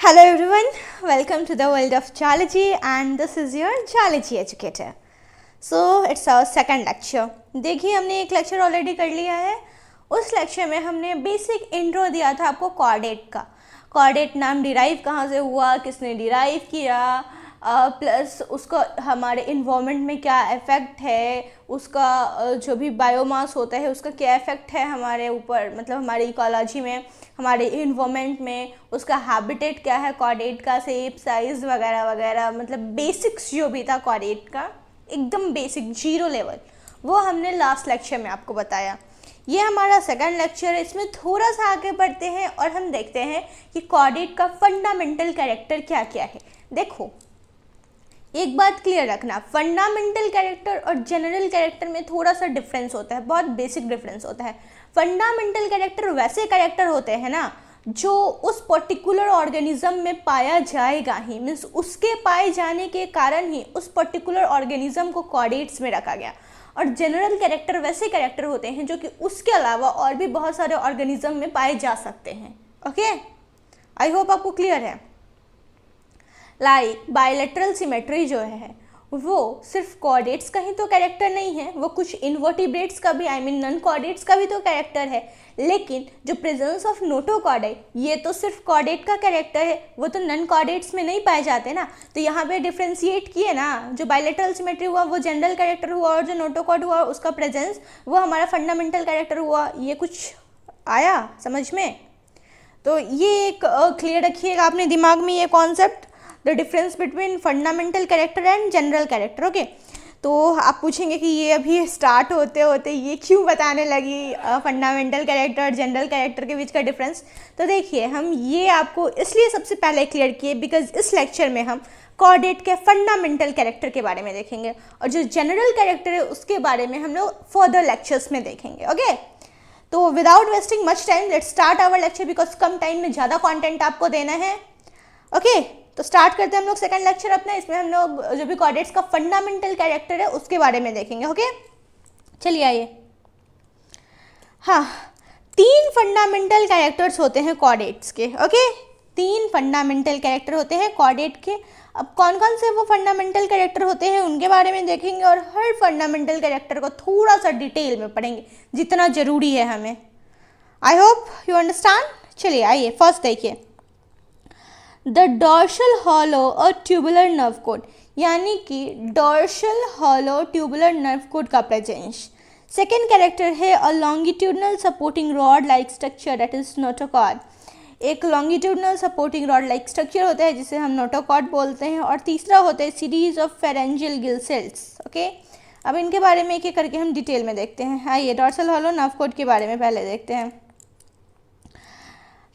Hello everyone, welcome to the world of geology and this is your geology educator. So it's our second lecture. देखिए हमने एक lecture already कर लिया है. उस लेक्चर में हमने बेसिक इंट्रो दिया था आपको कोऑर्डिनेट का. कोऑर्डिनेट नाम डिराइव कहाँ से हुआ, किसने डिराइव किया, प्लस उसका हमारे इन्वायरमेंट में क्या इफ़ेक्ट है, उसका जो भी बायोमास होता है उसका क्या इफ़ेक्ट है हमारे ऊपर, मतलब हमारी इकोलॉजी में, हमारे इन्वायरमेंट में, उसका हैबिटेट क्या है कोऑर्डिनेट का, शेप साइज़ वगैरह वगैरह, मतलब बेसिक्स जो भी था कोऑर्डिनेट का, एकदम बेसिक जीरो लेवल, वो हमने लास्ट लेक्चर में आपको बताया. ये हमारा सेकंड लेक्चर है. इसमें थोड़ा सा आगे बढ़ते हैं और हम देखते हैं कि कोऑर्डिनेट का फंडामेंटल कैरेक्टर क्या क्या है. देखो एक बात क्लियर रखना, फंडामेंटल कैरेक्टर और जनरल कैरेक्टर में थोड़ा सा डिफरेंस होता है, बहुत बेसिक डिफरेंस होता है. फंडामेंटल कैरेक्टर वैसे कैरेक्टर होते हैं ना जो उस पर्टिकुलर ऑर्गेनिज्म में पाया जाएगा ही, मीन्स उसके पाए जाने के कारण ही उस पर्टिकुलर ऑर्गेनिज्म को कोऑर्डिनेट्स में रखा गया. और जनरल कैरेक्टर वैसे कैरेक्टर होते हैं जो कि उसके अलावा और भी बहुत सारे ऑर्गेनिज्म में पाए जा सकते हैं. ओके, आई होप आपको क्लियर है. लाइक बायलैटरल सिमेट्री जो है वो सिर्फ कोऑर्डिनेट्स का ही तो कैरेक्टर नहीं है, वो कुछ इन्वर्टिब्रेट्स का भी, आई मीन नॉन कोऑर्डिनेट्स का भी तो कैरेक्टर है. लेकिन जो प्रेजेंस ऑफ नोटोकॉर्डाई ये तो सिर्फ कोऑर्डिनेट का कैरेक्टर है, वो तो नॉन कोऑर्डिनेट्स में नहीं पाए जाते ना. तो यहाँ पे डिफ्रेंशिएट किए ना, जो बायलैटरल सिमेट्री हुआ वो जनरल कैरेक्टर हुआ और जो नोटोकॉर्ड हुआ उसका प्रेजेंस वो हमारा फंडामेंटल कैरेक्टर हुआ. ये कुछ आया समझ में? तो ये एक क्लियर रखिएगा आपने दिमाग में ये concept, the difference between fundamental character and general character. Okay, तो आप पूछेंगे कि ये अभी स्टार्ट होते होते ये क्यों बताने लगी फंडामेंटल कैरेक्टर और जनरल कैरेक्टर के बीच का डिफरेंस. तो देखिए हम ये आपको इसलिए सबसे पहले क्लियर किए बिकॉज इस लेक्चर में हम कोऑर्डिनेट के फंडामेंटल कैरेक्टर के बारे में देखेंगे और जो जनरल कैरेक्टर है उसके बारे में हम लोग फर्दर लेक्चर्स में देखेंगे. ओके, तो without wasting much time let's start our lecture because कम टाइम में ज़्यादा कॉन्टेंट आपको देना है. ओके, तो स्टार्ट करते हैं हम लोग सेकंड लेक्चर अपना. इसमें हम लोग जो भी कोऑर्डिनेट्स का फंडामेंटल कैरेक्टर है उसके बारे में देखेंगे. ओके, चलिए आइए. हाँ, 3 फंडामेंटल कैरेक्टर्स होते हैं कोऑर्डिनेट्स के. ओके, 3 फंडामेंटल कैरेक्टर होते हैं कोऑर्डिनेट के. अब कौन कौन से वो फंडामेंटल कैरेक्टर होते हैं उनके बारे में देखेंगे और हर फंडामेंटल कैरेक्टर को थोड़ा सा डिटेल में पढ़ेंगे जितना ज़रूरी है हमें. I hope you understand. चलिए आइए फर्स्ट देखिए, द डॉर्सल हॉलो और ट्यूबुलर नर्व कोड, यानी कि dorsal hollow tubular nerve cord का प्रेजेंस. सेकेंड कैरेक्टर है a longitudinal supporting rod like structure that is notochord. एक longitudinal supporting rod like structure होता है जिसे हम नोटोकॉर्ड बोलते हैं. और तीसरा होता है series of pharyngeal gill cells. Okay, अब इनके बारे में एक एक करके हम डिटेल में देखते हैं. आइए डॉर्सल हॉलो नर्व कोड के बारे में पहले देखते हैं.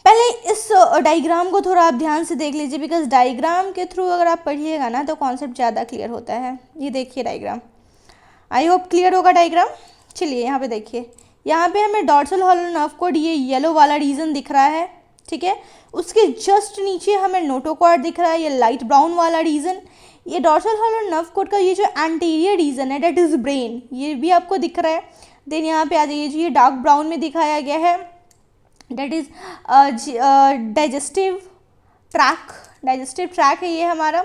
पहले इस डायग्राम को थोड़ा आप ध्यान से देख लीजिए बिकॉज डायग्राम के थ्रू अगर आप पढ़िएगा ना तो कॉन्सेप्ट ज़्यादा क्लियर होता है. ये देखिए डायग्राम, आई होप क्लियर होगा डायग्राम. चलिए यहाँ पे देखिए, यहाँ पे हमें डॉर्सल हॉलो नर्व कोड ये येलो वाला रीजन दिख रहा है. ठीक है, उसके जस्ट नीचे हमें नोटोकॉर्ड दिख रहा है ये लाइट ब्राउन वाला रीजन. ये डॉर्सल हॉलो नर्व कोड का ये जो एंटीरियर रीजन है डेट इज़ ब्रेन, ये भी आपको दिख रहा है. देन यहाँ पे आ जाइए जी, ये डार्क ब्राउन में दिखाया गया है डेट इज़ डाइजेस्टिव ट्रैक है ये हमारा,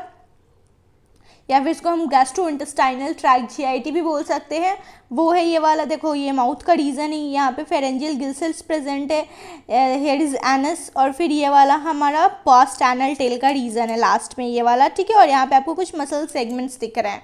या फिर इसको हम गैस्ट्रो इंटेस्टाइनल ट्रैक GIT भी बोल सकते हैं. वो है ये वाला, देखो ये माउथ का रीजन है, यहाँ पे फेरेंजियल गिल सेल्स प्रेजेंट है, हेयर इज एनस, और फिर ये वाला हमारा पोस्ट एनल टेल का रीजन है लास्ट में ये वाला. ठीक है, और यहाँ पे आपको कुछ मसल सेगमेंट्स दिख रहे हैं.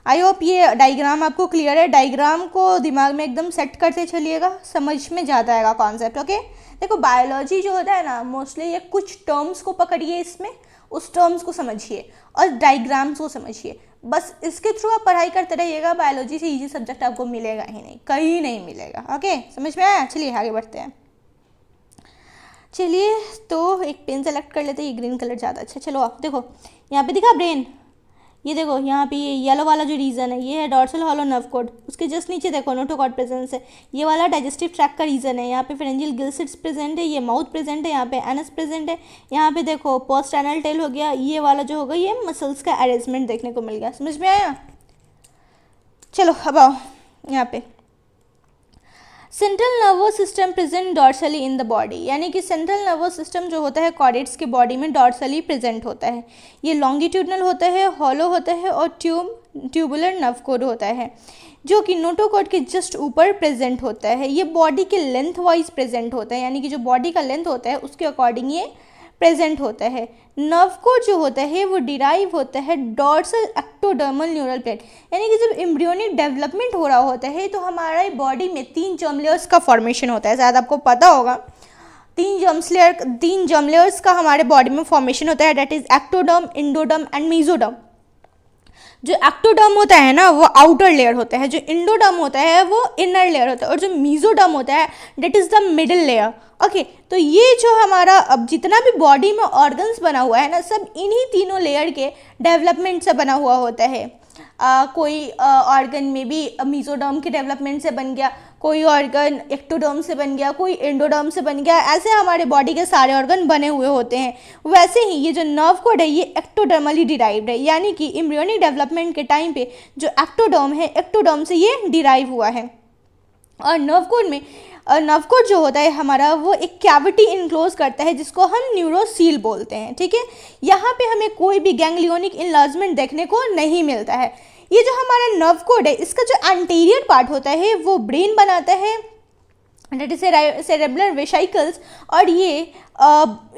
आई होप ये डायग्राम आपको क्लियर है. डायग्राम को दिमाग में एकदम सेट करते चलिएगा, समझ में ज़्यादा आएगा कॉन्सेप्ट. ओके, देखो बायोलॉजी जो होता है ना मोस्टली ये कुछ टर्म्स को पकड़िए, इसमें उस टर्म्स को समझिए और डायग्राम्स को समझिए. बस इसके थ्रू आप पढ़ाई करते रहिएगा. बायोलॉजी से इजी सब्जेक्ट आपको मिलेगा ही नहीं, कहीं नहीं मिलेगा. ओके, समझ में आया. चलिए आगे बढ़ते हैं. चलिए तो एक पेन सेलेक्ट कर लेते हैं, ये ग्रीन कलर ज़्यादा अच्छा. चलो आप देखो यहाँ पे दिखा ब्रेन, ये देखो यहाँ पे ये येलो वाला जो रीजन है ये है डॉर्सल हॉलो नर्व कोड. उसके जस्ट नीचे देखो नोटोकॉर्ड प्रेजेंस है, ये वाला डाइजेस्टिव ट्रैक का रीजन है. यहाँ पे फेरेंजियल गिल सेल्स प्रेजेंट है, ये माउथ प्रेजेंट है, यहाँ पे एनस प्रेजेंट है. यहाँ पे देखो पोस्ट एनल टेल हो गया, ये वाला जो होगा ये मसल्स का अरेंजमेंट देखने को मिल गया. समझ में आया. चलो अब आओ यहाँ पे, central nervous system present dorsally in the body, यानी कि सेंट्रल नर्वस सिस्टम जो होता है कॉर्डेट्स के बॉडी में डॉर्सली प्रेजेंट होता है। ये लॉन्गिट्यूडनल होता है, हॉलो होता है और ट्यूबुलर नर्व कोड होता है जो कि नोटोकॉर्ड के जस्ट ऊपर प्रेजेंट होता है। ये बॉडी के लेंथ वाइज प्रेजेंट होता है, यानी कि जो बॉडी का लेंथ होता है उसके अकॉर्डिंग ये प्रेजेंट होता है। नर्व कोड जो होता है वो डिराइव होता है डॉर्सल एक्टोडर्मल न्यूरल प्लेट, यानी कि जब एम्ब्रियोनिक डेवलपमेंट हो रहा होता है तो हमारे बॉडी में 3 जर्म लेयर्स का फॉर्मेशन होता है, शायद आपको पता होगा। 3 जर्म लेयर्स का हमारे बॉडी में फॉर्मेशन होता है, that is ectoderm, endoderm and mesoderm. जो एक्टोडर्म होता है ना वो आउटर लेयर होता है, जो इंडोडर्म होता है वो इनर लेयर होता है और जो मेसोडर्म होता है that is the middle layer. Okay, तो ये जो हमारा अब जितना भी बॉडी में ऑर्गन्स बना हुआ है ना, सब इन्हीं तीनों लेयर के डेवलपमेंट से बना हुआ होता है। कोई ऑर्गन में भी मेसोडर्म के डेवलपमेंट से बन गया, कोई ऑर्गन एक्टोडर्म से बन गया, कोई एंडोडर्म से बन गया, ऐसे हमारे बॉडी के सारे ऑर्गन बने हुए होते हैं। वैसे ही ये जो नर्व कोड है ये एक्टोडर्मली डिराइव्ड है, यानी कि एम्ब्रियोनिक डेवलपमेंट के टाइम पे जो एक्टोडर्म है, एक्टोडर्म से ये डिराइव हुआ है। और नर्व कोड जो होता है हमारा वो एक कैविटी इनक्लोज करता है जिसको हम न्यूरोसील बोलते हैं। ठीक है, यहाँ पे हमें कोई भी गैंग्लियोनिक इनलार्जमेंट देखने को नहीं मिलता है। ये जो हमारा नर्व कोड है इसका जो एंटीरियर पार्ट होता है वो ब्रेन बनाता है, डेट इज सेरेब्रल वेसिकल्स। और ये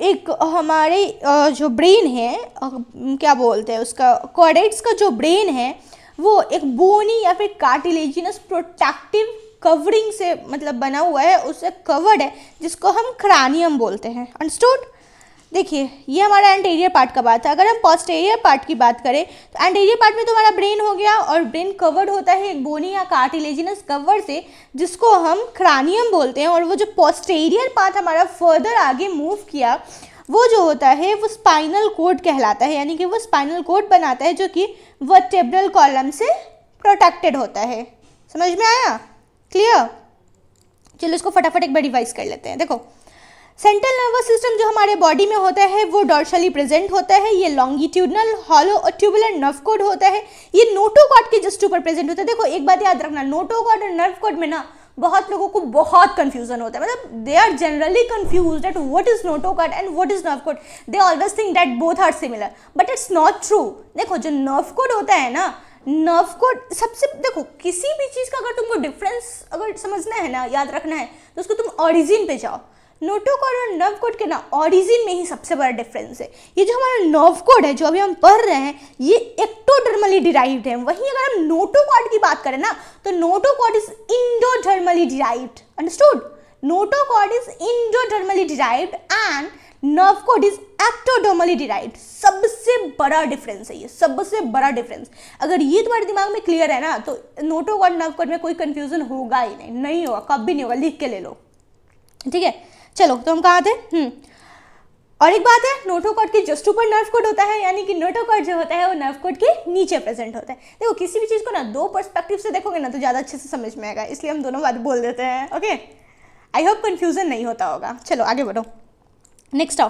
एक हमारे जो ब्रेन है क्या बोलते हैं उसका, कॉर्डेट्स का जो ब्रेन है वो एक बोनी या फिर कार्टिलेजिनस प्रोटेक्टिव कवरिंग से मतलब बना हुआ है, उससे कवर्ड है, जिसको हम क्रानियम बोलते हैं। अंडरस्टूड? देखिए ये हमारा एंटीरियर पार्ट का बात है। अगर हम पोस्टीरियर पार्ट की बात करें तो एंटीरियर पार्ट में तो हमारा ब्रेन हो गया और ब्रेन कवर्ड होता है एक बोनी या कार्टिलेजिनस कवर से, जिसको हम क्रानियम बोलते हैं। और वो जो पोस्टीरियर पार्ट हमारा फर्दर आगे मूव किया वो जो होता है वो स्पाइनल कोड कहलाता है, यानी कि वो स्पाइनल कोड बनाता है जो कि वर्टेब्रल कॉलम से प्रोटेक्टेड होता है। समझ में आया? क्लियर? चलो इसको फटाफट एक बार रिवाइज कर लेते हैं। देखो, सेंट्रल नर्वस सिस्टम जो हमारे बॉडी में होता है वो डॉर्सली प्रेजेंट होता है। ये लॉन्गिट्यूडनल, हॉलो और ट्यूबुलर नर्व कोड होता है। ये नोटोकॉर्ड के जस्ट ऊपर प्रेजेंट होता है। देखो एक बात याद रखना, नोटोकॉर्ड और नर्व कोड में ना बहुत लोगों को बहुत कंफ्यूजन होता है, मतलब they are generally confused at what is notochord and what is nerve cord. They always think that both are similar, but it's not true. देखो जो नर्व कोड होता है ना, नर्व कोड सबसे, देखो किसी भी चीज़ का अगर तुमको डिफरेंस अगर समझना है ना, याद रखना है, तो उसको तुम ऑरिजिन पे जाओ। नोटोकॉर्ड और नर्व कोड के ना ऑरिजिन में ही सबसे बड़ा डिफरेंस है। ये जो हमारा नर्व कोड है जो अभी हम पढ़ रहे हैं ये एक्टोडर्मली डिराइव्ड है। वहीं अगर हम नोटोकॉर्ड की बात करें ना तो notochord is endodermally derived. Understood? Notochord is endodermally derived and nerve cord is ectodermally derived. सबसे बड़ा डिफरेंस है ये, सबसे बड़ा डिफरेंस। अगर ये तुम्हारे दिमाग में क्लियर है ना तो नोटोकॉर्ड नर्व कोड में कोई कंफ्यूजन होगा ही नहीं, नहीं होगा, कभी नहीं होगा। लिख के ले लो, ठीक है? चलो तो हम कहाँ थे? और एक बात है, नोटोकॉर्ड के जस्ट ऊपर नर्व कोड होता है, यानी कि नोटोकॉर्ड जो होता है वो नर्व कोड के नीचे प्रेजेंट होता है। देखो किसी भी चीज़ को ना दो पर्सपेक्टिव से देखोगे ना तो ज़्यादा अच्छे से समझ में आएगा, इसलिए हम दोनों बात बोल देते हैं। ओके, आई होप कंफ्यूजन नहीं होता होगा। चलो आगे बढ़ो। नेक्स्ट आओ,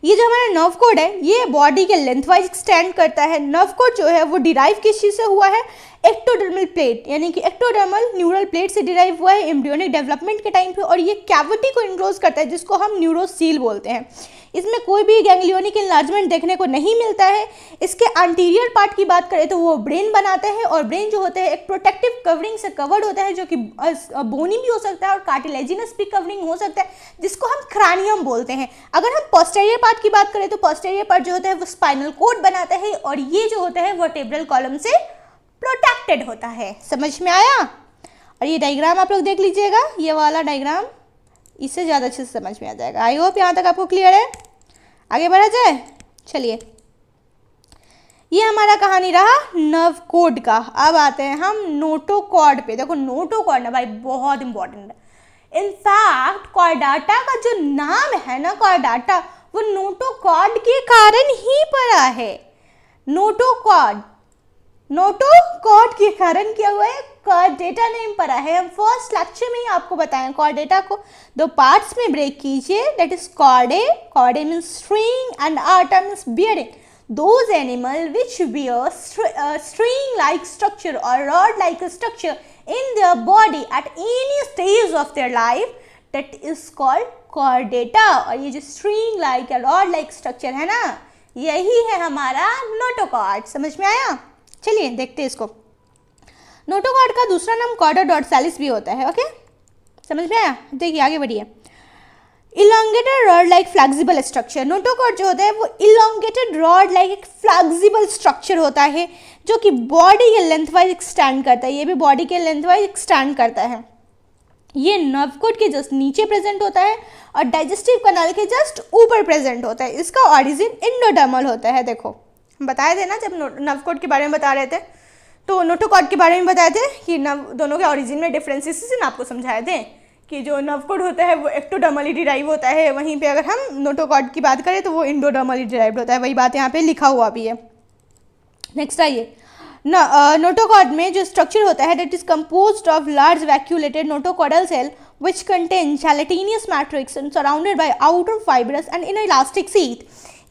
ये जो हमारा नर्व कोड है ये बॉडी के लेंथ वाइज एक्सटेंड करता है। नर्व कोड जो है वो डिराइव किस चीज़ से हुआ है? एक्टोडर्मल प्लेट, यानी कि एक्टोडर्मल न्यूरल प्लेट से डिराइव हुआ है एम्ब्रियोनिक डेवलपमेंट के टाइम पे, और ये कैविटी को इनक्लोज करता है जिसको हम न्यूरोसील बोलते हैं। इसमें कोई भी गैंग्लियोनिक इनलार्जमेंट देखने को नहीं मिलता है। इसके एंटीरियर पार्ट की बात करें तो वो ब्रेन बनाते हैं, और ब्रेन जो होता है एक प्रोटेक्टिव कवरिंग से कवर्ड होता है जो कि बोनी भी हो सकता है और कार्टिलेजिनस भी कवरिंग हो सकता है, जिसको हम क्रानियम बोलते हैं। अगर हम पोस्टीरियर पार्ट की बात करें तो पोस्टीरियर पार्ट जो होता है वो स्पाइनल कोड बनाता है, और ये जो होता है वर्टेब्रल कॉलम से प्रोटेक्टेड होता है। समझ में आया? और ये डायग्राम आप लोग देख लीजिएगा, ये वाला डायग्राम, इससे ज़्यादा अच्छे से समझ में आ जाएगा। आई होप यहाँ तक आपको क्लियर है। आगे बढ़ा जाए, चलिए। ये हमारा कहानी रहा नर्व कोड का। अब आते हैं हम नोटोकॉर्ड पे। देखो नोटोकॉर्ड ना भाई बहुत इंपॉर्टेंट है। इनफैक्ट कॉर्डाटा का जो नाम है ना, कॉर्डाटा, वो नोटोकॉर्ड के कारण ही पड़ा है। नोटोकॉर्ड के कारण क्या हुआ है? कॉर्डेटा नेम पड़ा है। हम फर्स्ट लेक्चर में ही आपको बताएं कॉर्डेटा को दो पार्ट्स में ब्रेक कीजिए, that is chorde means string and ata means bearing. Those animal which bear string like structure or rod like structure in their body at any stage of their life, that is called chordata। और ये जो string like या rod like structure है ना, यही है हमारा notochord. समझ में आया? चलिए देखते हैं इसको। नोटोकॉर्ड का दूसरा नाम कॉर्डा डॉर्सालिस भी होता है। ओके, समझ में आया? देखिए आगे बढ़िए। Elongated rod like flexible structure. Notochord जो होता है वो इलांगेटेड रॉड लाइक एक फ्लेक्सिबल स्ट्रक्चर होता है जो कि बॉडी के लेंथ वाइज एक्सटेंड करता है। ये भी बॉडी के लेंथ वाइज एक्सटेंड करता है। ये नर्व कोड के जस्ट नीचे प्रेजेंट होता है और डाइजेस्टिव कनाल के जस्ट ऊपर प्रेजेंट होता है। इसका ऑरिजिन इंडोडर्मल होता है। देखो हम बताए थे ना, जब नर्व कोड के बारे में बता रहे थे तो नोटोकॉर्ड के बारे में बताए थे कि नर्व दोनों के ऑरिजिन में डिफरेंसेस आपको समझाए थे कि जो नर्व कोड होता है वो एक्टोडर्मली डिराइव होता है, वहीं पे अगर हम नोटोकॉर्ड की बात करें तो वो इंडोडर्मली डिराइव्ड होता है। वही बात यहाँ पे लिखा हुआ भी है। नेक्स्ट आइए, नोटोकॉर्ड में जो स्ट्रक्चर होता है that is composed of large vacuolated notochordal cell which contain gelatinous matrix and surrounded by outer fibrous and inner elastic sheath।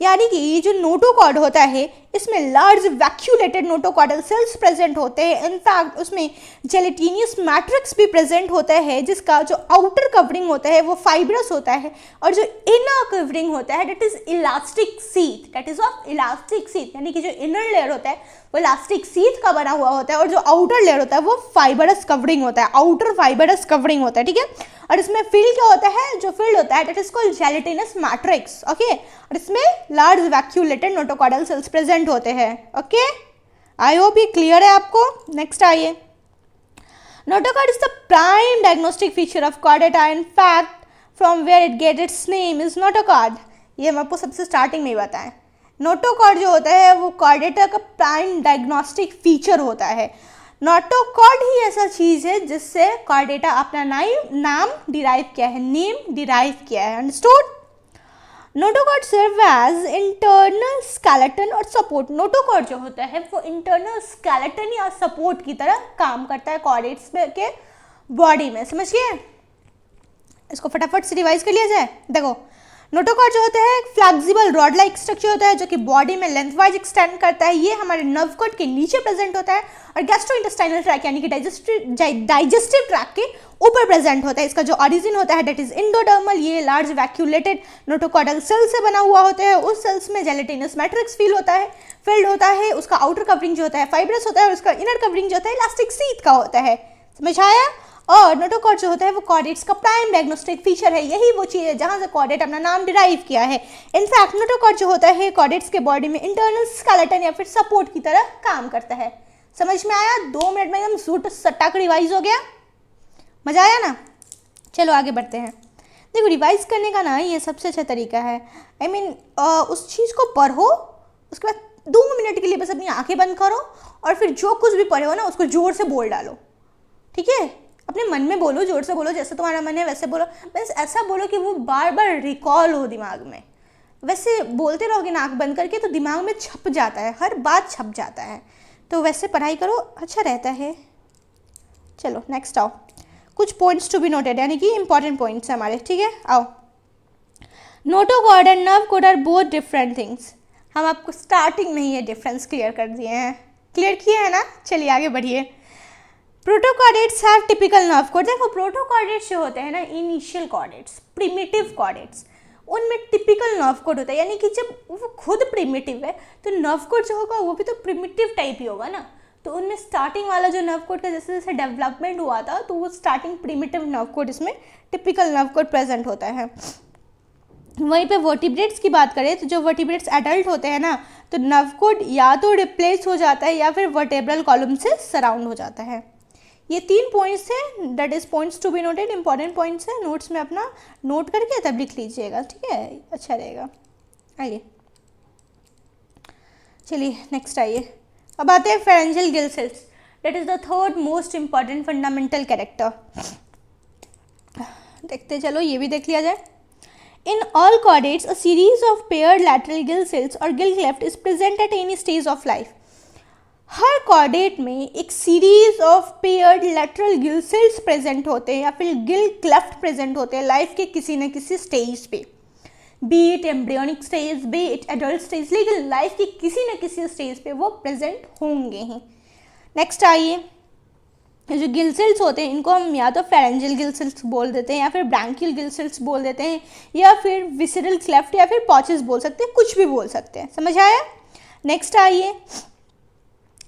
यानी कि ये जो नोटोकॉर्ड होता है इसमें large vacuolated notochordal cells present होते हैं। इनफैक्ट उसमें जेलेटिनियस मैट्रिक्स भी प्रेजेंट होता है जिसका जो आउटर कवरिंग होता है वो फाइब्रस होता है और जो इनर कवरिंग होता है that is elastic sheath, that is of elastic sheath. यानी कि जो इनर लेयर होता है वो इलास्टिक शीथ का बना हुआ होता है और जो आउटर लेयर होता है वो फाइबरस कवरिंग होता है, आउटर फाइबरस कवरिंग होता है। ठीक है, और इसमें फील्ड क्या होता है, जो फील्ड होता है that is called gelatinous matrix. Okay, और इसमें large vacuolated notochordal cells present होते हैं। ओके, आई होप ये क्लियर है आपको। नेक्स्ट आइए, notochord is the prime diagnostic feature of Chordata. In fact from where it get its name is notochord. ये हम आपको सबसे स्टार्टिंग में ही बताएं, नोटोकॉर्ड जो होता है वो कॉर्डेटा का प्राइम डायग्नोस्टिक फीचर होता है। नोटोकॉर्ड ही ऐसा चीज है जिससे कॉर्डेटा अपना नाम डिराइव किया है, नेम डिराइव किया है। Understood? Notochord serve as internal skeleton और सपोर्ट। नोटोकॉर्ड जो होता है वो इंटरनल स्केलेटन या सपोर्ट की तरह काम करता है कॉर्डेट्स के बॉडी में। समझ गए? इसको फटाफट से रिवाइज कर लिया जाए। देखो, नोटोकॉर्ड जो होता है एक फ्लेक्सिबल रॉड लाइक स्ट्रक्चर होता है जो कि बॉडी में लेंथ वाइज एक्सटेंड करता है। ये हमारे नर्व कोड के नीचे प्रेजेंट होता है और गैस्ट्रोइंटेस्टाइनल ट्रैक यानी कि डाइजेस्टिव ट्रैक के ऊपर प्रेजेंट होता है। इसका जो ऑरिजिन होता है दैट इज इंडोडर्मल। ये लार्ज वैक्यूलेटेड नोटोकॉर्डल सेल से बना हुआ होता है। उस सेल्स में जेलेटिनस मैट्रिक्स फिल्ड होता है। उसका आउटर कवरिंग जो होता है फाइब्रस होता है और उसका इनर कवरिंग जो होता है इलास्टिक शीथ का होता है। समझ आया? और नोटोकॉर्ड जो होता है वो कॉर्डेट्स का प्राइम डायग्नोस्टिक फीचर है। यही वो चीज़ है जहाँ से कॉर्डेट अपना नाम डिराइव किया है। इनफैक्ट नोटोकॉर्ड जो होता है कॉर्डेट्स के बॉडी में इंटरनल स्केलेटन या फिर सपोर्ट की तरह काम करता है। समझ में आया? 2 मिनट में एकदम सूट सट्टाक रिवाइज हो गया। मजा आया ना? चलो आगे बढ़ते हैं। देखो, रिवाइज करने का ना ये सबसे अच्छा तरीका है। I mean, उस चीज़ को पढ़ो, उसके बाद 2 मिनट के लिए बस अपनी आंखें बंद करो और फिर जो कुछ भी पढ़े हो ना उसको जोर से बोल डालो। ठीक है? अपने मन में बोलो, जोर से बोलो, जैसे तुम्हारा मन है वैसे बोलो। बस ऐसा बोलो कि वो बार बार रिकॉल हो दिमाग में। वैसे बोलते रहोगे ना आँख बंद करके तो दिमाग में छप जाता है, हर बात छप जाता है। तो वैसे पढ़ाई करो, अच्छा रहता है। चलो नेक्स्ट आओ, कुछ पॉइंट्स टू बी नोटेड यानी कि इंपॉर्टेंट पॉइंट्स हैं हमारे। ठीक है, आओ। Notochord and nerve cord are both different things. हम आपको स्टार्टिंग में ही ये डिफरेंस क्लियर कर दिए हैं। क्लियर किए हैं ना? चलिए आगे बढ़िए। Protochordates have typical nerve code. देखो, प्रोटोकॉर्डेट्स जो होते हैं ना, इनिशियल कॉर्डेट्स, प्रिमिटिव कॉर्डेट्स, उनमें टिपिकल नर्व कोड होता है। यानी कि जब वो खुद प्रिमिटिव है तो नर्व कोड जो होगा वो भी तो प्रिमिटिव टाइप ही होगा ना। तो उनमें स्टार्टिंग वाला जो नर्व कोड का जैसे जैसे डेवलपमेंट हुआ था तो वो स्टार्टिंग प्रिमिटिव नर्व कोड, इसमें टिपिकल नर्व कोड प्रेजेंट होता है। वहीं पे वर्टिब्रेट्स की बात करें तो जो वर्टिब्रेट्स एडल्ट होते हैं ना तो नर्व कोड या तो रिप्लेस हो जाता है या फिर वर्टेब्रल कॉलम से सराउंड हो जाता है। ये 3 पॉइंट्स हैं, that is points to be noted, important points हैं। नोट्स में अपना नोट करके तब लिख लीजिएगा। ठीक है, अच्छा रहेगा। आइए, चलिए नेक्स्ट आइए। अब आते हैं pharyngeal gill cells, that is the third most important fundamental character. देखते चलो, ये भी देख लिया जाए। In all chordates, a series of paired lateral gill cells or gill cleft is present at any stage of life. Her chordate में एक series of paired lateral Gill sales present होते हैं या फिर गिल क्लेफ्ट प्रेजेंट होते हैं लाइफ के किसी न किसी स्टेज पे, B it embryonic stage, B it adult stage, लेकिन लाइफ के किसी न किसी स्टेज पे वो प्रेजेंट होंगे ही। नेक्स्ट आइए, जो गिल सेल्स होते हैं इनको हम या तो फेरेंजियल गिल सेल्स बोल देते हैं, या फिर ब्रैंकियल गिल सेल्स बोल देते हैं, या फिर विसरल क्लेफ्ट, या फिर पॉचेस बोल सकते हैं, कुछ भी बोल सकते हैं। समझ आया? नेक्स्ट आइए,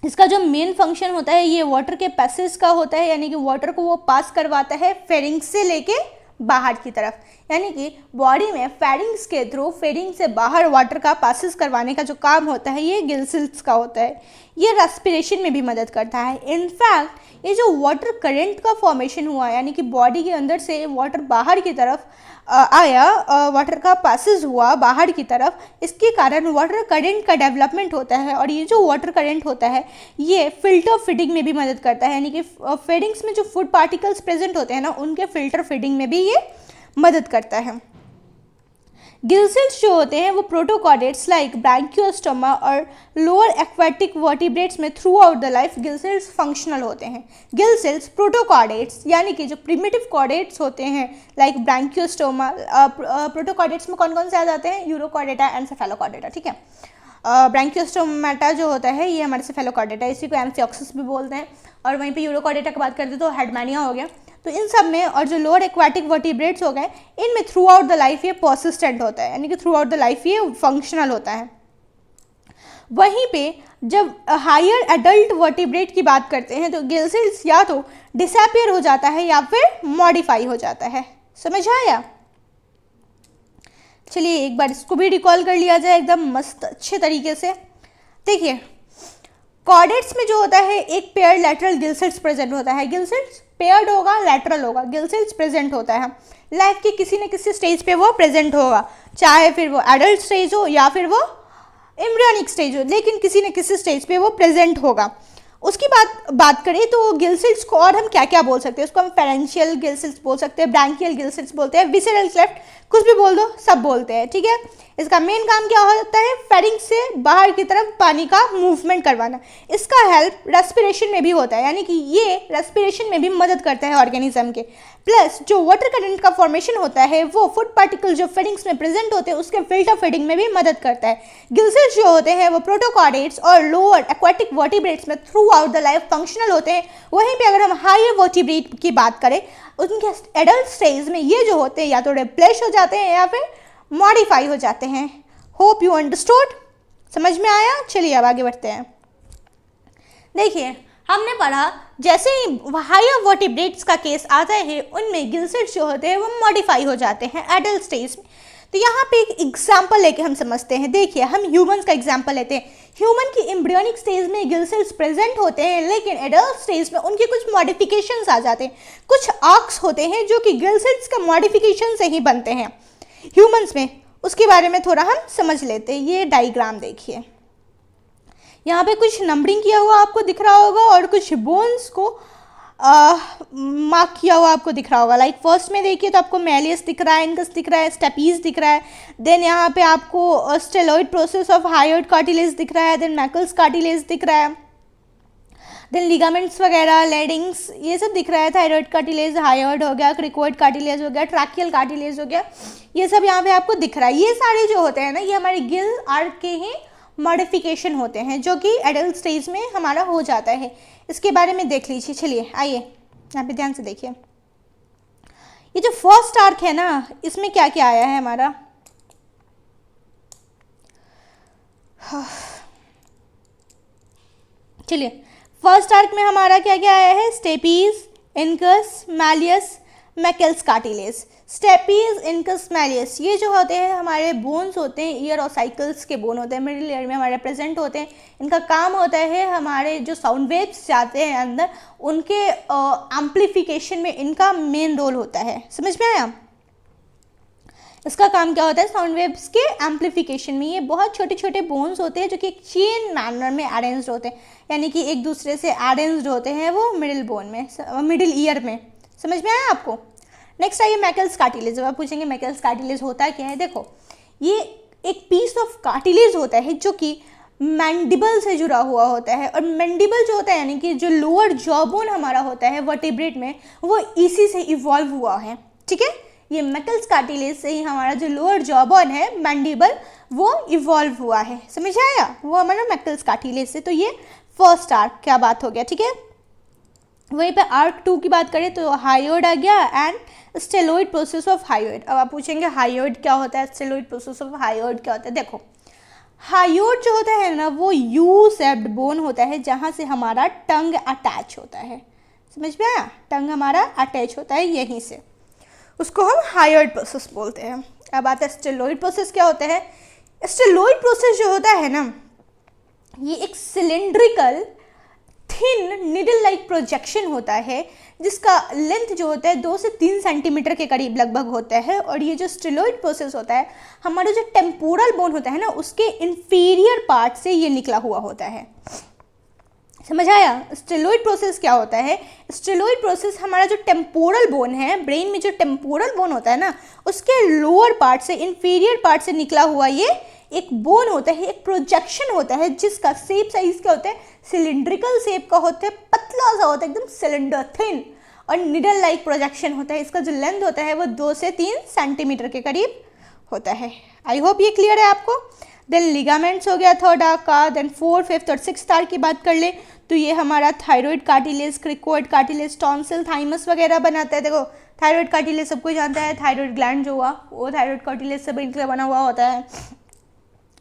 इसका जो मेन फंक्शन होता है ये वाटर के पैसेज का होता है, यानी कि वाटर को वो पास करवाता है फेरिंग्स से लेके बाहर की तरफ, यानी कि बॉडी में फेरिंग्स के थ्रू फेरिंग से बाहर वाटर का पासेस करवाने का जो काम होता है ये गिल सेल्स का होता है। ये रेस्पिरेशन में भी मदद करता है। इनफैक्ट ये जो वाटर करंट का फॉर्मेशन हुआ, यानी कि बॉडी के अंदर से वाटर बाहर की तरफ आया, वाटर का पासेस हुआ बाहर की तरफ, इसके कारण वाटर करंट का डेवलपमेंट होता है। और ये जो वाटर करंट होता है ये फिल्टर फीडिंग में भी मदद करता है, यानी कि फीडिंग्स में जो फूड पार्टिकल्स प्रेजेंट होते हैं ना उनके फिल्टर फीडिंग में भी ये मदद करता है। गिल सेल्स जो होते हैं वो प्रोटोकॉर्डेट्स लाइक ब्रैंकियोस्टोमा और लोअर एक्वाटिक वर्टिब्रेट्स में throughout the life gill cells functional होते हैं। गिल सेल्स प्रोटोकॉर्डेट्स यानी कि जो प्रिमिटिव कॉर्डेट्स होते हैं लाइक ब्रैंकियोस्टोमा, प्रोटोकॉर्डेट्स में कौन कौन से आ जाते हैं? यूरोकॉर्डेटा एंड सेफेलोकॉर्डेटा, ठीक है। ब्रैंकियोस्टोमाटा जो होता है ये हमारे सेफेलोकॉर्डेटा, इसी को एम्फिऑक्सिस भी बोलते हैं। और वहीं पे यूरोकॉर्डेटा की बात करते तो हेडमैनिया हो गया। तो इन सब में, और जो लोअर एक्वाटिक वर्टिब्रेट्स हो गए, इनमें थ्रू आउट द लाइफ ये पर्सिस्टेंट होता है, यानी कि थ्रू आउट द लाइफ ये फंक्शनल होता है। वहीं पे जब हायर एडल्ट वर्टिब्रेट की बात करते हैं तो गिल सेल्स या तो डिसअपियर हो जाता है या फिर मॉडिफाई हो जाता है। समझ आया? चलिए एक बार इसको भी रिकॉल कर लिया जाए एकदम मस्त अच्छे तरीके से। देखिए, कॉर्डेट्स में जो होता है एक pair lateral Gill cells present होता है। गिल सेल्स पेयर्ड होगा, लैटरल होगा, गिल सेल्स प्रेजेंट होता है। लाइफ के किसी न किसी स्टेज पे वो प्रेजेंट होगा, चाहे फिर वो एडल्ट स्टेज हो या फिर वो एम्ब्रियोनिक स्टेज हो, लेकिन किसी न किसी स्टेज पे वो प्रेजेंट होगा। उसकी बात करें तो गिल सेल्स को और हम क्या क्या बोल सकते हैं? उसको हम फेरेंशियल गिल सेल्स बोल सकते हैं, ब्रैंकियल गिल सेल्स बोलते हैं, विसरल क्लेफ्ट, कुछ भी बोल दो, सब बोलते हैं, ठीक है। इसका मेन काम क्या होता है? फेरिंग से बाहर की तरफ पानी का मूवमेंट करवाना। इसका हेल्प रेस्पिरेशन में भी होता है, यानी कि ये रेस्पिरेशन में भी मदद करता है ऑर्गेनिज्म के। प्लस जो वाटर करंट का फॉर्मेशन होता है वो फूड पार्टिकल जो फेरिंग्स में प्रेजेंट होते हैं उसके फिल्टर फीडिंग में भी मदद करता है। गिल सेल्स जो होते हैं वो प्रोटोकॉर्डेट्स और लोअर एक्वाटिक वर्टिब्रेट्स में throughout the life functional होते हैं। वहीं पे अगर हम हायर वर्टिब्रेट की बात करें, उनके एडल्ट स्टेज में ये जो होते हैं या तो रिप्लेस हो जाते हैं या फिर मॉडिफाई हो जाते हैं। Hope you understood? समझ में आया? चलिए अब आगे बढ़ते हैं। देखिए, हमने पढ़ा जैसे ही हायर वर्टिब्रेट्स का केस आता है उनमें गिल सेल्स जो होते हैं वो मॉडिफाई हो जाते हैं एडल्ट स्टेज में। तो यहाँ पे एक एग्जाम्पल लेके हम समझते हैं। देखिए, हम ह्यूमंस का एग्जाम्पल लेते हैं। ह्यूमन की एम्ब्रियोनिक स्टेज में गिल सेल्स प्रेजेंट होते हैं, लेकिन एडल्ट स्टेज में उनके कुछ मॉडिफिकेशंस आ जाते हैं। कुछ आर्क्स होते हैं जो कि गिल सेल्स का मॉडिफिकेशन से ही बनते हैं ह्यूमंस में। उसके बारे में थोड़ा हम समझ लेते हैं। ये डायग्राम देखिए, यहाँ पे कुछ नंबरिंग किया हुआ आपको दिख रहा होगा और कुछ बोन्स को मार्क किया हुआ आपको दिख रहा होगा। लाइक फर्स्ट में देखिए तो आपको मैलियस दिख रहा है, इनकस दिख रहा है, स्टेपीज दिख रहा है। देन यहाँ पे आपको स्टेलॉइड प्रोसेस ऑफ हायोइड कार्टिलेज दिख रहा है। देन मैकल्स कार्टिलेज दिख रहा है। देन लिगामेंट्स वगैरह, लेडिंग्स, ये सब दिख रहा है। थायराइड कार्टिलेज, हायोइड हो गया, क्रिकोइड कार्टिलेज हो गया, ट्रैकियल कार्टिलेज हो गया, ये सब यहाँ पे आपको दिख रहा है। ये सारे जो होते हैं ना ये हमारे गिल आर्क के ही मॉडिफिकेशन होते हैं जो कि एडल्ट स्टेज में हमारा हो जाता है। इसके बारे में देख लीजिए। चलिए आइए यहाँ पे ध्यान से देखिए। ये जो फर्स्ट आर्क है ना इसमें क्या क्या आया है हमारा? चलिए, फर्स्ट आर्क में हमारा क्या क्या आया है? Stapes, incus, malleus, Meckel's cartilage. Stapes, incus, malleus ये जो होते हैं हमारे बोन्स होते हैं, ईयर और साइकिल्स के बोन होते हैं, मिडिल ईयर में हमारे प्रेजेंट होते हैं। इनका काम होता है हमारे जो साउंड वेव्स जाते हैं अंदर उनके एम्प्लीफिकेशन में इनका मेन रोल होता है। समझ में आया? इसका काम क्या होता है? साउंड वेव्स के एम्प्लीफिकेशन में। ये बहुत छोटे छोटे बोन्स होते हैं जो कि एक चेन मैनर में अरेंज्ड होते हैं, यानी कि एक दूसरे से अरेंज्ड होते हैं वो मिडिल बोन में, मिडिल ईयर में। समझ में आया आपको? नेक्स्ट आइए मैकल्स कार्टिलेज। आप पूछेंगे मैकल्स कार्टिलेज होता क्या है? देखो, ये एक पीस ऑफ कार्टिलेज होता है जो कि मैंडिबल से जुड़ा हुआ होता है। और मैंडिबल जो होता है यानी कि जो लोअर जॉ बोन हमारा होता है वर्टिब्रेट में, वो इसी से इवॉल्व हुआ है। ठीक है, ये मैकल्स कार्टिलेज से ही हमारा जो लोअर जॉ बोन है मैंडिबल वो इवॉल्व हुआ है। समझ आया? वो हमारा मैकल्स कार्टिलेज से। तो ये फर्स्ट आर्क क्या बात हो गया। ठीक है, वहीं पे आर्क 2 की बात करें तो हायोइड आ गया एंड स्टेलॉइड प्रोसेस ऑफ हायोइड। अब आप पूछेंगे हायोइड क्या होता है, स्टेलॉइड प्रोसेस ऑफ हायोइड क्या होता है। देखो हायोइड जो होता है ना वो यू शेप्ड बोन होता है जहाँ से हमारा टंग अटैच होता है। समझ में आया, टंग हमारा अटैच होता है यहीं से, उसको हम हायोइड प्रोसेस बोलते हैं। अब आता है स्टेलॉइड प्रोसेस क्या होता है। स्टेलॉइड प्रोसेस जो होता है ना ये एक cylindrical thin needle like projection होता है जिसका लेंथ जो होता है 2 से 3 सेंटीमीटर के करीब लगभग होता है। और ये जो स्टेलॉइड प्रोसेस होता है हमारा जो टेम्पोरल बोन होता है ना उसके इंफीरियर पार्ट से ये निकला हुआ होता है। समझ आया। स्टेलॉइड प्रोसेस क्या होता है। स्टेलॉइड प्रोसेस हमारा जो टेम्पोरल बोन है, ब्रेन में जो टेम्पोरल बोन होता है ना उसके लोअर पार्ट से, इंफीरियर पार्ट से निकला हुआ ये एक बोन होता है, एक प्रोजेक्शन होता है जिसका शेप साइज क्या होता है, सिलिंड्रिकल शेप का होता है, पतला सा होता है एकदम सिलेंडर थिन, और निडल लाइक प्रोजेक्शन होता है। इसका जो लेंथ होता है वो 2 से 3 सेंटीमीटर के करीब होता है। आई होप ये क्लियर है आपको। देन लिगामेंट्स हो गया थर्ड आर्क का। देन 4th, 5th और 6th आर्क की बात कर ले तो ये हमारा thyroid cartilage, cricoid cartilage, tonsil, thymus वगैरह बनाता है। देखो थायराइड कार्टिलेज सबको जानता है, थायराइड ग्लैंड जो हुआ वो थायराइड कार्टिलेज से मिलकर बना हुआ होता है।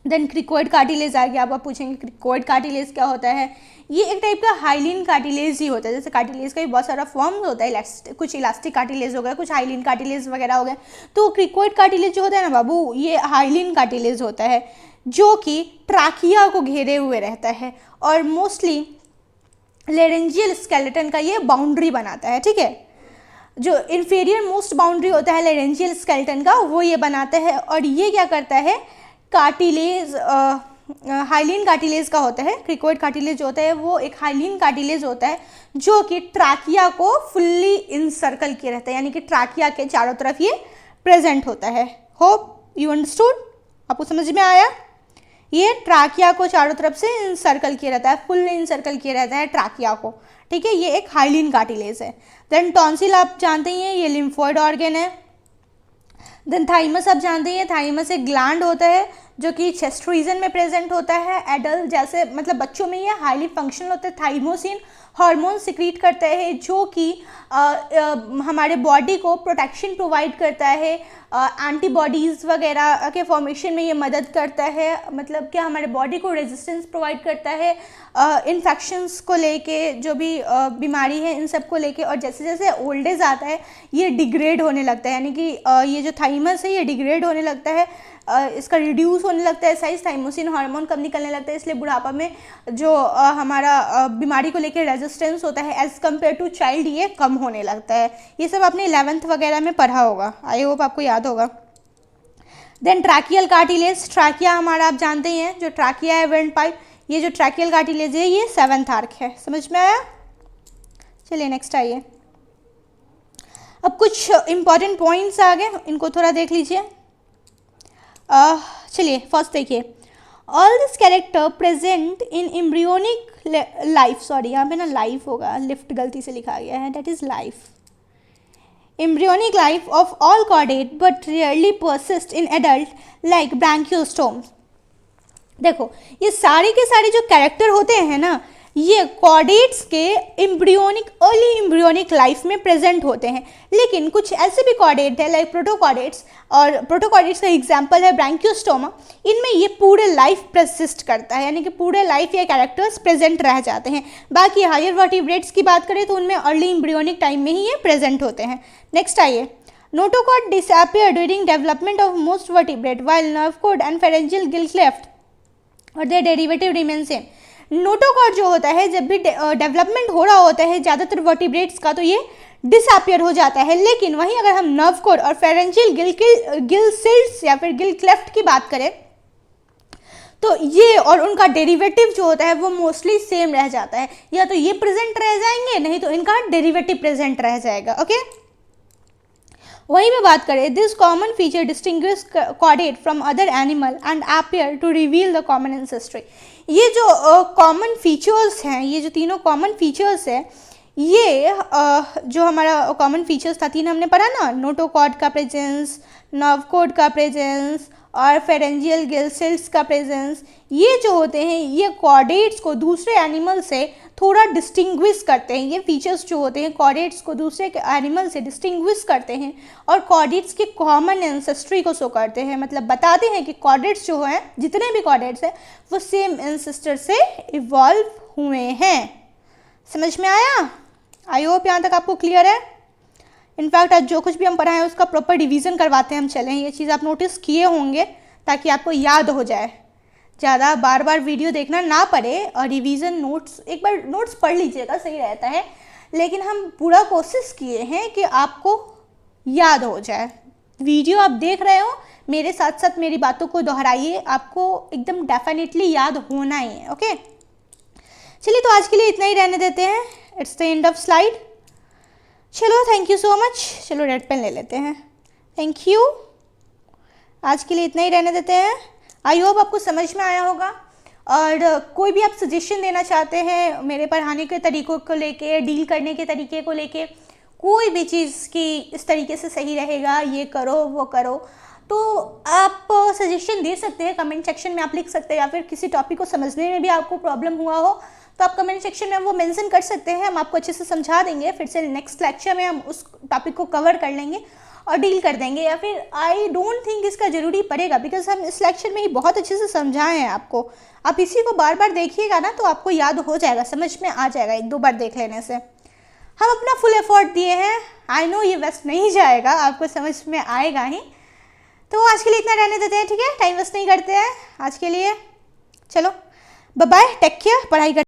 देन क्रिकोइड कार्टिलेज आ गया। आप पूछेंगे क्रिकोइड कार्टिलेज क्या होता है। ये एक टाइप का हाइलिन कार्टिलेज ही होता है। जैसे कार्टिलेज का भी बहुत सारा फॉर्म्स होता है, कुछ इलास्टिक कार्टिलेज हो गया, कुछ हाइलिन कार्टिलेज वगैरह हो गया। तो क्रिकोइड कार्टिलेज जो होता है ना बाबू ये हाइलिन कार्टिलेज होता है जो कि ट्राकिया को घेरे हुए रहता है और मोस्टली लेरेंजियल स्केलेटन का ये बाउंड्री बनाता है। ठीक है, जो इन्फीरियर मोस्ट बाउंड्री होता है लेरेंजियल स्केलेटन का वो ये बनाता है। और ये क्या करता है, कार्टिलेज हाइलिन कार्टिलेज का होता है। क्रिकोइड कार्टिलेज जो होता है वो एक हाइलिन कार्टिलेज होता है जो कि ट्राकिया को फुल्ली इंसर्कल किए रहता है, यानी कि ट्राकिया के चारों तरफ ये प्रेजेंट होता है। होप यू अंडरस्टूड, आपको समझ में आया। ये ट्राकिया को चारों तरफ से इंसर्कल किया रहता है, फुल इंसर्कल किया रहता है ट्राकिया को। ठीक है, ये एक हाइलिन कार्टिलेज है। देन टॉन्सिल आप जानते ही हैं, ये लिम्फोइड ऑर्गन है। देन थाइमस आप जानते हैं, थाइमस एक ग्लैंड होता है जो कि चेस्ट रीजन में प्रेजेंट होता है। एडल्ट जैसे मतलब बच्चों में ये हाईली फंक्शनल होता है। थाइमोसिन हार्मोन सिक्रीट करता है जो कि हमारे बॉडी को प्रोटेक्शन प्रोवाइड करता है, एंटीबॉडीज़ वगैरह के फॉर्मेशन में ये मदद करता है। मतलब क्या हमारे बॉडी को रेजिस्टेंस प्रोवाइड करता है इन्फेक्शंस को लेके, जो भी बीमारी है इन सब को लेके। और जैसे जैसे ओल्ड एज आता है ये डिग्रेड होने लगता है, यानी कि ये जो थाइमस है ये डिग्रेड होने लगता है, इसका रिड्यूस होने लगता है साइज। थाइमोसिन हार्मोन कम निकलने लगता है, इसलिए बुढ़ापा में जो हमारा बीमारी को लेकर रेजिस्टेंस होता है एज कम्पेयर टू चाइल्ड ये कम होने लगता है। ये सब आपने 11th वगैरह में पढ़ा होगा, आई होप आपको याद होगा। देन ट्रैकियल कार्टिलेज, ट्रैकिया हमारा आप जानते ही हैं, जो ट्रैकिया है वेंट पाइप, ये जो ट्रैकियल कार्टिलेज है ये 7th आर्क है। समझ में आया। चलिए नेक्स्ट आइए। अब कुछ इंपॉर्टेंट पॉइंट्स आ गए, इनको थोड़ा देख लीजिए। चलिए फर्स्ट देखिए, all this character present in embryonic life, sorry यहाँ पे ना लाइफ होगा, लिफ्ट गलती से लिखा गया है, that is life. Embryonic life of all chordate but rarely persist in adult like branchiostomas. देखो ये सारे के सारे जो कैरेक्टर होते हैं ना ये कॉर्डेट्स के एम्ब्रियोनिक अर्ली एम्ब्रियोनिक लाइफ में प्रेजेंट होते हैं। लेकिन कुछ ऐसे भी कॉर्डेट है लाइक प्रोटोकॉर्डेट्स, और प्रोटोकॉर्डेट्स का एग्जांपल है ब्रैंकियोस्टोमा, इनमें ये पूरे लाइफ परसिस्ट करता है, यानी कि पूरे लाइफ ये कैरेक्टर्स प्रेजेंट रह जाते हैं। बाकी हायर वर्टिब्रेट्स की बात करें तो उनमें अर्ली एम्ब्रियोनिक टाइम में ही ये प्रेजेंट होते हैं। नेक्स्ट आइए, notochord disappear during development of most vertebrate while nerve cord and pharyngeal gill cleft और their derivative remain same. Notochord जो होता है जब भी डेवलपमेंट हो रहा होता है ज़्यादातर वर्टिब्रेट्स का तो ये डिसअपियर हो जाता है। लेकिन वहीं अगर हम नर्व कॉर्ड और फेरेंजियल गिल सिल्ट्स या फिर गिल क्लेफ्ट की बात करें तो ये और उनका डेरिवेटिव जो होता है वो मोस्टली सेम रह जाता है, या तो ये प्रेजेंट रह जाएंगे नहीं तो इनका डेरिवेटिव प्रेजेंट रह जाएगा। ओके, वहीं पे बात करें, this common feature distinguish chordate from other animal and appear to reveal the common ancestry. ये जो कॉमन फीचर्स हैं, ये जो तीनों कॉमन फीचर्स है, ये जो हमारा कॉमन फीचर्स था तीन हमने पढ़ा ना, नोटोकॉर्ड का प्रेजेंस, नर्व कॉर्ड का प्रेजेंस और फेरेंजियल गिल सेल्स का प्रेजेंस, ये जो होते हैं ये कॉर्डेट्स को दूसरे एनिमल से थोड़ा डिस्टिंग्विश करते हैं। ये फीचर्स जो होते हैं कॉर्डेट्स को दूसरे एनिमल से डिस्टिंग्विश करते हैं और कॉर्डेट्स के कॉमन एंसेस्ट्री को शो करते हैं। मतलब बताते हैं कि कॉर्डेट्स जो हैं, जितने भी कॉर्डेट्स हैं वो सेम एंसेस्टर से इवॉल्व हुए हैं। समझ में आया? आई होप यहाँ तक आपको क्लियर है। इनफैक्ट आज जो कुछ भी हम पढ़ाएं उसका प्रॉपर रिवीजन करवाते हैं हम चलें, ये चीज़ आप नोटिस किए होंगे ताकि आपको याद हो जाए, ज़्यादा बार बार वीडियो देखना ना पड़े। और रिवीजन नोट्स, एक बार नोट्स पढ़ लीजिएगा, सही रहता है। लेकिन हम पूरा कोशिश किए हैं कि आपको याद हो जाए। वीडियो आप देख रहे हो, मेरे साथ साथ मेरी बातों को दोहराइए, आपको एकदम डेफिनेटली याद होना ही है। ओके, चलिए तो आज के लिए इतना ही रहने देते हैं। It's the end of slide. चलो, थैंक यू सो मच। चलो रेड पेन ले लेते हैं। Thank you. आज के लिए इतना ही रहने देते हैं। आई होप आपको समझ में आया होगा। और कोई भी आप सजेशन देना चाहते हैं मेरे पढ़ाने के तरीक़ों को लेके, डील करने के तरीके को लेके, कोई भी चीज़ की इस तरीके से सही रहेगा, ये करो वो करो, तो आप सजेशन दे सकते हैं। कमेंट सेक्शन में आप लिख सकते हैं, या फिर किसी टॉपिक को समझने में भी आपको प्रॉब्लम हुआ हो तो आप कमेंट सेक्शन में वो मेंशन कर सकते हैं। हम आपको अच्छे से समझा देंगे। फिर से नेक्स्ट लेक्चर में हम उस टॉपिक को कवर कर लेंगे और डील कर देंगे। या फिर आई डोंट थिंक इसका ज़रूरी पड़ेगा, बिकॉज हम इस लेक्चर में ही बहुत अच्छे से समझाए हैं आपको। आप इसी को बार बार देखिएगा ना तो आपको याद हो जाएगा, समझ में आ जाएगा एक दो बार देख लेने से। हम अपना फुल एफर्ट दिए हैं। आई नो ये वेस्ट नहीं जाएगा, आपको समझ में आएगा ही। तो आज के लिए इतना रहने देते हैं, ठीक है? टाइम वेस्ट नहीं करते हैं आज के लिए। चलो बाय बाय, टेक केयर, पढ़ाई कर